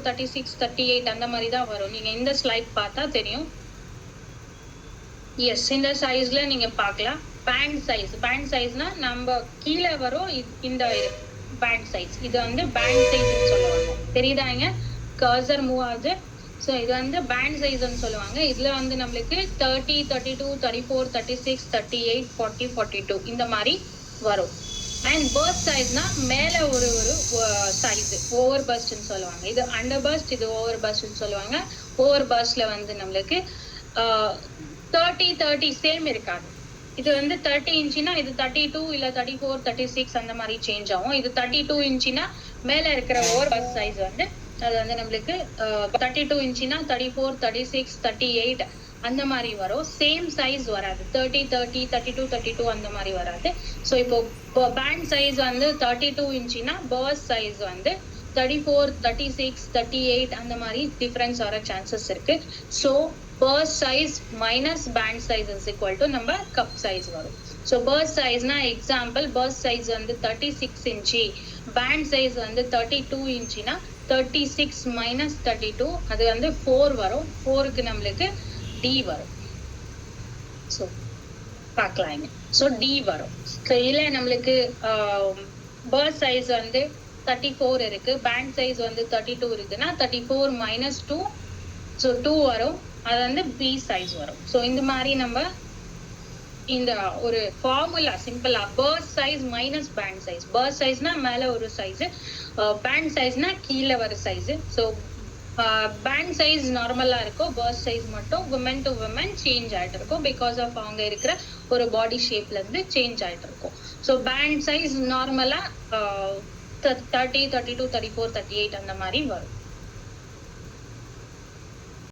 36, 38 அந்த மாதிரி தான் வரும். நீங்க இந்த ஸ்லைட் பார்த்தா தெரியும். எஸ், இந்த சைஸ்ல நீங்க பார்க்கலாம். பேண்ட் சைஸ்னா நம்ம கீழே வரும். இந்த பேண்ட் சைஸ், இது வந்து பேண்ட் சைஸ்ன்னு சொல்லுவாங்க. தெரியுதாங்க? கர்சர் மூவ் ஆகுது. ஸோ இது வந்து பேண்ட் சைஸ்ன்னு சொல்லுவாங்க. இதுல வந்து நம்மளுக்கு 30, 32, 34, 36, 38, 40, 42 இந்த மாதிரி வரும். அண்ட் பர்ஸ்ட் சைஸ்னா மேல ஒரு சைஸ் ஓவர் பர்ஸ்ட்னு சொல்லுவாங்க. இது அண்டர் பர்ஸ்ட், இது ஓவர் பர்ஸ்ட்னு சொல்லுவாங்க. ஓவர் பர்ஸ்ட்ல வந்து நம்மளுக்கு 30 சேம் இருக்காது. இது வந்து 30 இன்ச்சுனா இது 32 இல்ல 34, 36 அந்த மாதிரி சேஞ்ச் ஆகும். இது 32 இன்ச்சுனா மேல இருக்கிற ஓவர் பர்ஸ்ட் சைஸ் வந்து அது வந்து நம்மளுக்கு 32 இன்ச்சுனா 34, 36, 38 அந்த மாதிரி வரும். சேம் சைஸ் வராது. 30, 30, 32, 32 அந்த மாதிரி வராது. ஸோ இப்போ பேண்ட் சைஸ் வந்து 32 இன்ச்சுனா பர்ஸ்ட் சைஸ் வந்து 34, 36, 38 அந்த மாதிரி டிஃபரன்ஸ் வர சான்சஸ் இருக்கு. So bust size minus band size is equal to நம்ம கப் சைஸ் வரும். ஸோ பர்ஸ்ட் சைஸ்னா எக்ஸாம்பிள், பர்ஸ்ட் சைஸ் வந்து 36 இன்ச்சு, பேண்ட் சைஸ் வந்து 32 இன்ச்சுனா 36 மைனஸ் 32 அது வந்து 4 வரும். 4க்கு நம்மளுக்கு D வரும். ஸோ பார்க்கலாங்க. ஸோ D வரும். ஸோ இதுல நம்மளுக்கு பர்ஸ்ட் சைஸ் வந்து 34 இருக்கு, பேண்ட் சைஸ் வந்து 32 இருக்குன்னா 34 மைனஸ் 2, ஸோ 2 வரும். அது வந்து B சைஸ் வரும். ஸோ இந்த மாதிரி நம்ம இந்த ஒரு ஃபார்முலா சிம்பிளா bust size minus band size. Bust சைஸ்னா மேல ஒரு சைஸ், பேண்ட் சைஸ்னா கீழே வர சைஸ். ஸோ பேண்ட் சைஸ் நார்மலா இருக்கும், பர்ஸ்ட் சைஸ் மட்டும் விமன் டு விமன் சேஞ்ச் ஆயிட்டு இருக்கும். பிகாஸ் ஆஃப் அவங்க இருக்கிற ஒரு பாடி ஷேப்ல இருந்து சேஞ்ச் ஆயிட்டு இருக்கும். ஸோ பேண்ட் சைஸ் நார்மலா 30, 32, 34, 38 அந்த மாதிரி வரும்.